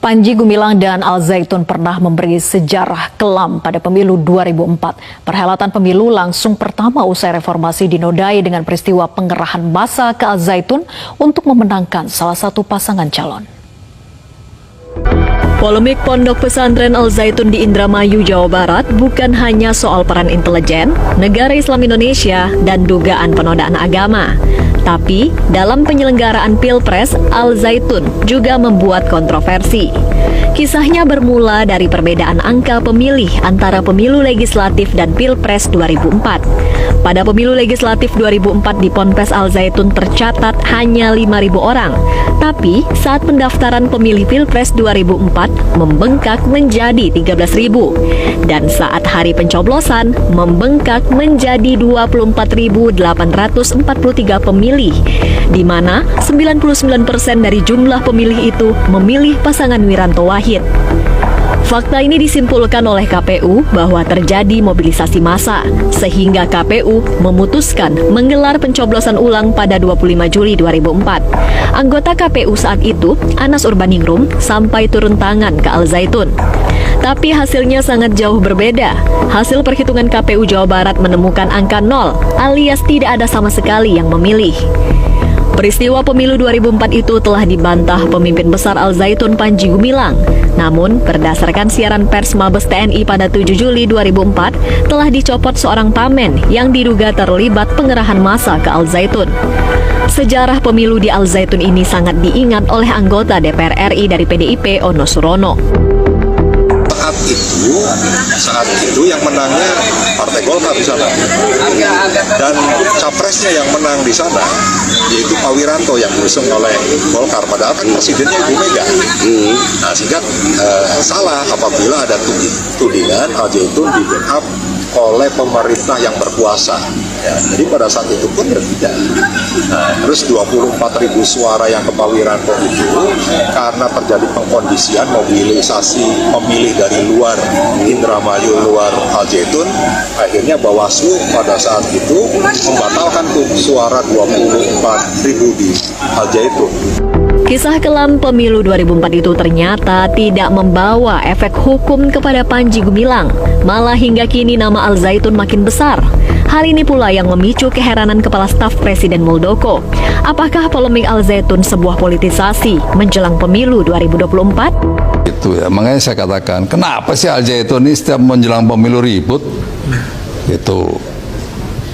Panji Gumilang dan Al Zaitun pernah memberi sejarah kelam pada pemilu 2004. Perhelatan pemilu langsung pertama usai reformasi dinodai dengan peristiwa pengerahan massa ke Al Zaitun untuk memenangkan salah satu pasangan calon. Polemik pondok pesantren Al Zaitun di Indramayu, Jawa Barat bukan hanya soal peran intelijen, negara Islam Indonesia, dan dugaan penodaan agama. Tapi, dalam penyelenggaraan Pilpres, Al Zaitun juga membuat kontroversi. Kisahnya bermula dari perbedaan angka pemilih antara pemilu legislatif dan Pilpres 2004. Pada pemilu legislatif 2004 di Ponpes Al Zaitun tercatat hanya 5.000 orang. Tapi, saat pendaftaran pemilih Pilpres 2004 membengkak menjadi 13.000. Dan saat hari pencoblosan membengkak menjadi 24.843 pemilih, di mana 99% dari jumlah pemilih itu memilih pasangan Wiranto Wahid. Fakta ini disimpulkan oleh KPU bahwa terjadi mobilisasi massa, sehingga KPU memutuskan menggelar pencoblosan ulang pada 25 Juli 2004. Anggota KPU saat itu, Anas Urbaningrum, sampai turun tangan ke Al Zaitun. Tapi hasilnya sangat jauh berbeda. Hasil perhitungan KPU Jawa Barat menemukan angka 0, alias tidak ada sama sekali yang memilih. Peristiwa pemilu 2004 itu telah dibantah pemimpin besar Al Zaitun Panji Gumilang. Namun, berdasarkan siaran pers Mabes TNI pada 7 Juli 2004, telah dicopot seorang pamen yang diduga terlibat pengerahan massa ke Al Zaitun. Sejarah pemilu di Al Zaitun ini sangat diingat oleh anggota DPR RI dari PDIP, Ono Surono. Saat itu yang menangnya Partai Golkar di sana, dan capresnya yang menang di sana yaitu Pak Wiranto yang diusung oleh Golkar, padahal kan presidennya Ibu Mega. Nah, sehingga salah apabila ada tudingan Al Zaitun di backup oleh pemerintah yang berkuasa. Ya, jadi pada saat itu pun ya tidak. Nah, terus 24.000 suara yang ke Pak Wiranto itu karena terjadi pengkondisian mobilisasi pemilih dari luar Indramayu, luar Al Zaitun, akhirnya Bawaslu pada saat itu membatalkan tuh suara 24.000 di Al Zaitun. Kisah kelam pemilu 2004 itu ternyata tidak membawa efek hukum kepada Panji Gumilang. Malah hingga kini nama Al Zaitun makin besar. Hal ini pula yang memicu keheranan Kepala Staf Presiden Muldoko. Apakah polemik Al Zaitun sebuah politisasi menjelang pemilu 2024? Itu ya, makanya saya katakan, kenapa sih Al Zaitun ini setiap menjelang pemilu ribut? Itu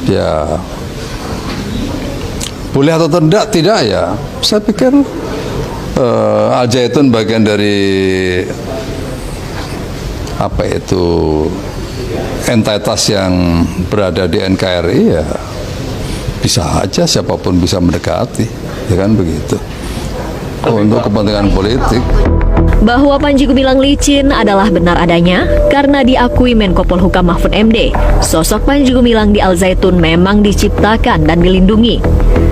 ya boleh atau tidak ya. Saya pikir Al Zaitun bagian dari apa itu entitas yang berada di NKRI, ya bisa aja siapapun bisa mendekati, ya kan begitu, untuk kepentingan politik. Bahwa Panji Gumilang licin adalah benar adanya karena diakui Menko Polhukam Mahfud MD. Sosok Panji Gumilang di Al Zaitun memang diciptakan dan dilindungi.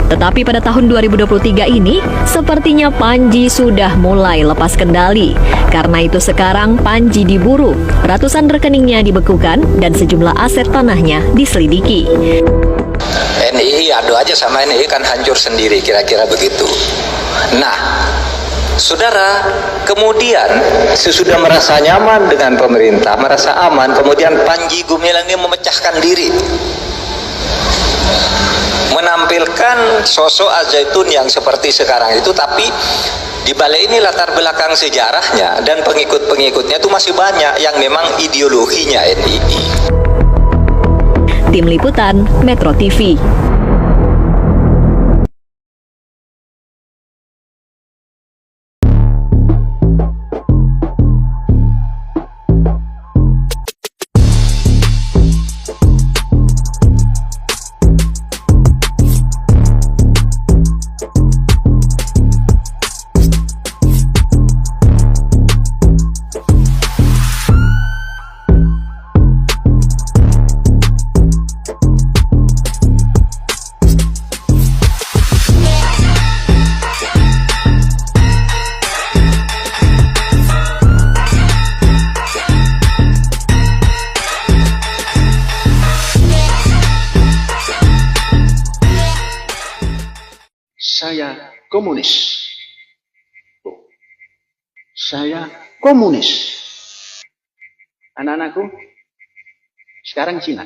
Tetapi pada tahun 2023 ini, sepertinya Panji sudah mulai lepas kendali. Karena itu sekarang Panji diburu, ratusan rekeningnya dibekukan, dan sejumlah aset tanahnya diselidiki. NII adu aja sama NII kan hancur sendiri, kira-kira begitu. Nah, saudara, kemudian sesudah merasa nyaman dengan pemerintah, merasa aman, kemudian Panji Gumilang ini memecahkan diri, menampilkan sosok Al Zaitun yang seperti sekarang itu, tapi di balik ini latar belakang sejarahnya dan pengikut-pengikutnya itu masih banyak yang memang ideologinya NII. Tim Liputan Metro TV. Saya komunis. saya komunis. Anak-anakku sekarang Cina.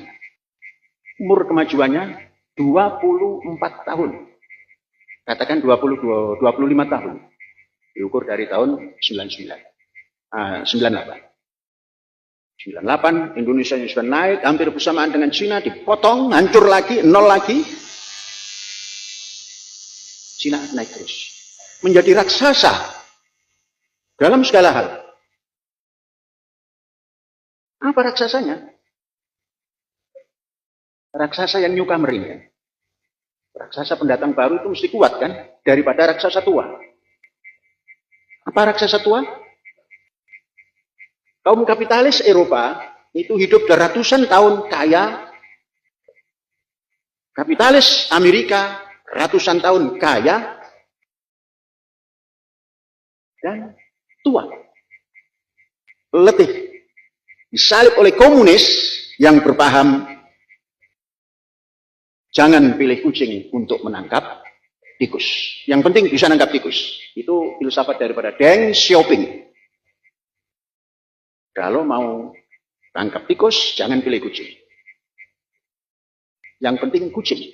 Umur kemajuannya 24 tahun. Katakan 25 tahun. Diukur dari tahun 98. 98, Indonesia sudah naik, hampir bersamaan dengan Cina, dipotong, hancur lagi, nol lagi. Cina naik terus. Menjadi raksasa dalam segala hal. Apa raksasanya? Raksasa yang newcomer ini. Raksasa pendatang baru itu mesti kuat kan? Daripada raksasa tua. Apa raksasa tua? Kaum kapitalis Eropa itu hidup ratusan tahun kaya. Kapitalis Amerika ratusan tahun kaya. Dan tua. Letih. Disalib oleh komunis yang berpaham jangan pilih kucing untuk menangkap tikus. Yang penting bisa nangkap tikus. Itu filsafat daripada Deng Xiaoping. Kalau mau tangkap tikus, jangan pilih kucing. Yang penting kucing.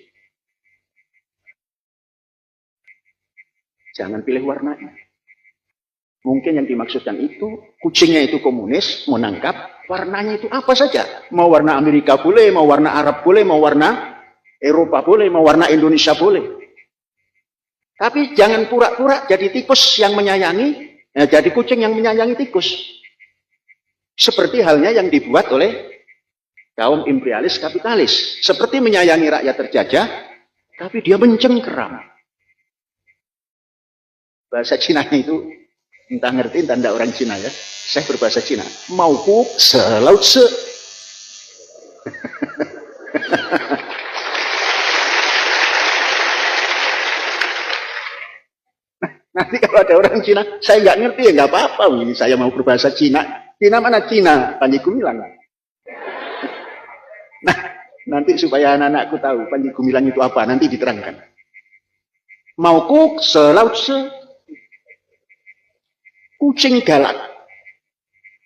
Jangan pilih warnanya. Mungkin yang dimaksudkan itu, kucingnya itu komunis, mau nangkap, warnanya itu apa saja. Mau warna Amerika boleh, mau warna Arab boleh, mau warna Eropa boleh, mau warna Indonesia boleh. Tapi jangan pura-pura jadi tikus yang menyayangi, jadi kucing yang menyayangi tikus. Seperti halnya yang dibuat oleh kaum imperialis kapitalis. Seperti menyayangi rakyat terjajah, tapi dia mencengkeram. Bahasa Cinanya itu, entah ngerti, entah enggak orang Cina ya. Saya berbahasa Cina. Mau ku selaut se. Nanti kalau ada orang Cina, saya nggak ngerti ya nggak apa-apa. Ini saya mau berbahasa Cina. Cina mana Cina? Panji Gumilang. Nah, nanti supaya anak-anakku tahu Panji Gumilang itu apa, nanti diterangkan. Mau kuk selaut se. Kucing galak.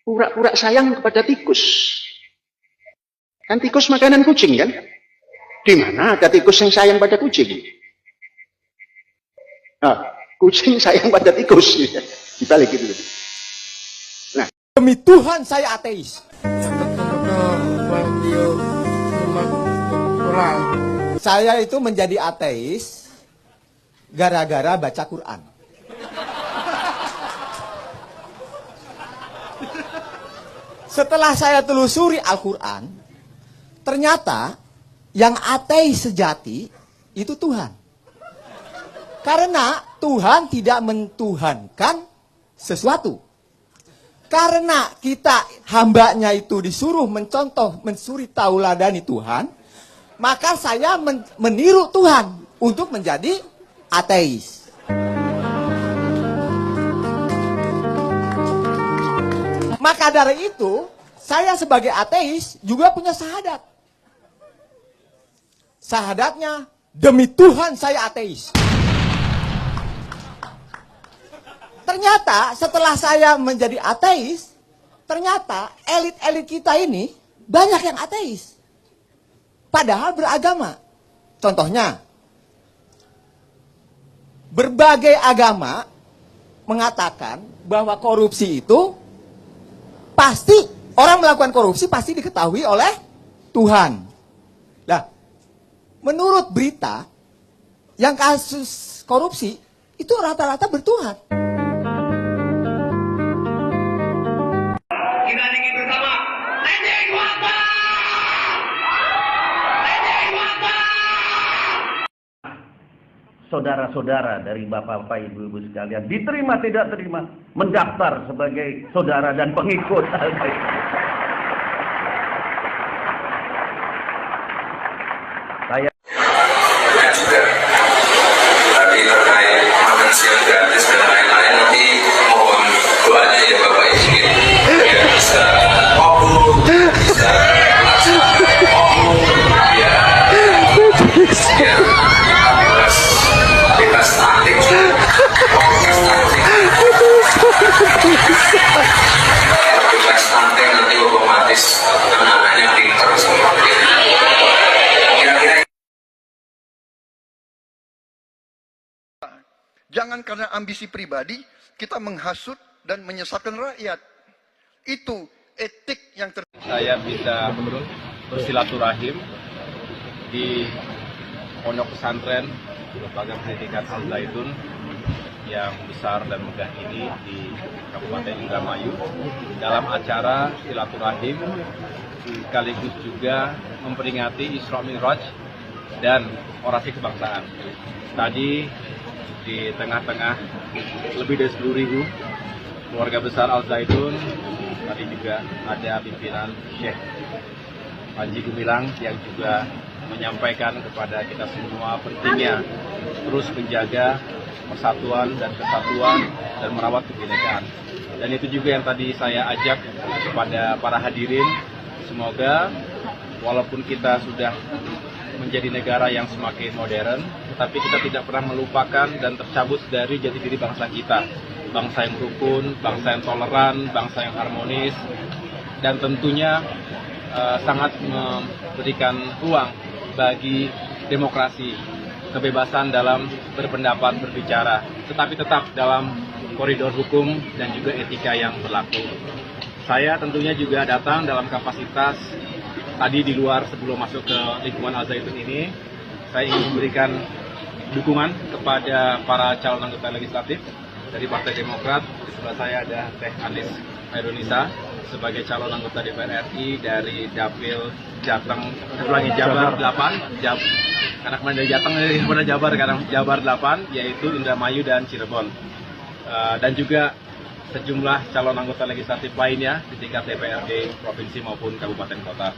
Pura-pura sayang kepada tikus. Kan tikus makanan kucing kan? Di mana ada tikus yang sayang pada kucing? Nah, kucing sayang pada tikus. Dibalik gitu. Nah, demi Tuhan saya ateis. Saya itu menjadi ateis gara-gara baca Quran. Setelah saya telusuri Al-Quran, ternyata yang ateis sejati itu Tuhan. Karena Tuhan tidak mentuhankan sesuatu. Karena kita hambanya itu disuruh mencontoh, mensuri tauladani Tuhan, maka saya meniru Tuhan untuk menjadi ateis. Maka dari itu, saya sebagai ateis juga punya syahadat. Syahadatnya, demi Tuhan saya ateis. Ternyata setelah saya menjadi ateis, ternyata elit-elit kita ini banyak yang ateis. Padahal beragama. Contohnya, berbagai agama mengatakan bahwa korupsi itu pasti, orang melakukan korupsi pasti diketahui oleh Tuhan. Nah, menurut berita, yang kasus korupsi itu rata-rata bertuhan. Kita nyanyi bersama. Allahu Akbar. Allahu Akbar. Saudara-saudara dari bapak-bapak, ibu-ibu sekalian, diterima tidak terima, mendaftar sebagai saudara dan pengikut. Saya juga tadi terkait makan siang gratis dan lain-lain, nanti mohon doanya ya Bapak Ibu biar bisa fokus, bisa melaksanakan fokus, biar kita stunting, fokus stunting. karena ambisi pribadi kita menghasut dan menyesatkan rakyat. Itu etik yang saya bisa bersilaturahim di pondok pesantren lembaga pendidikan Al Zaitun yang besar dan megah ini di Kabupaten Indramayu dalam acara silaturahim sekaligus juga memperingati Isra Mi'raj dan orasi kebangsaan. Tadi di tengah-tengah lebih dari 10.000 keluarga besar Al Zaitun, tadi juga ada pimpinan Syekh Panji Gumilang yang juga menyampaikan kepada kita semua pentingnya terus menjaga persatuan dan kesatuan dan merawat kebinekaan. Dan itu juga yang tadi saya ajak kepada para hadirin, semoga walaupun kita sudah menjadi negara yang semakin modern, tetapi kita tidak pernah melupakan dan tercabut dari jati diri bangsa kita. Bangsa yang rukun, bangsa yang toleran, bangsa yang harmonis, dan tentunya sangat memberikan ruang bagi demokrasi, kebebasan dalam berpendapat, berbicara, tetapi tetap dalam koridor hukum dan juga etika yang berlaku. Saya tentunya juga datang dalam kapasitas tadi di luar sebelum masuk ke lingkungan Al Zaitun ini, saya ingin memberikan dukungan kepada para calon anggota legislatif dari Partai Demokrat. Di sebelah saya ada Teh Anies Hairunisa sebagai calon anggota DPR RI dari Dapil Jateng, Jabar 8, karena kemarin dari Jateng, kemudian Jabar 8, yaitu Indramayu dan Cirebon. Dan juga sejumlah calon anggota legislatif lainnya di tingkat DPRD provinsi maupun kabupaten kota.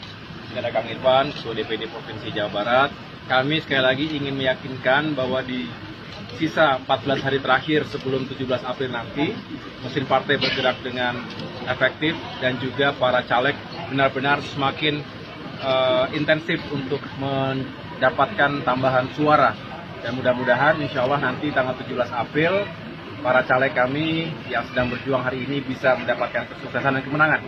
Ada Kang Irfan, Ketua DPD Provinsi Jawa Barat. Kami sekali lagi ingin meyakinkan bahwa di sisa 14 hari terakhir sebelum 17 April nanti, mesin partai bergerak dengan efektif dan juga para caleg benar-benar semakin intensif untuk mendapatkan tambahan suara. Dan mudah-mudahan insya Allah nanti tanggal 17 April, para caleg kami yang sedang berjuang hari ini bisa mendapatkan kesuksesan dan kemenangan.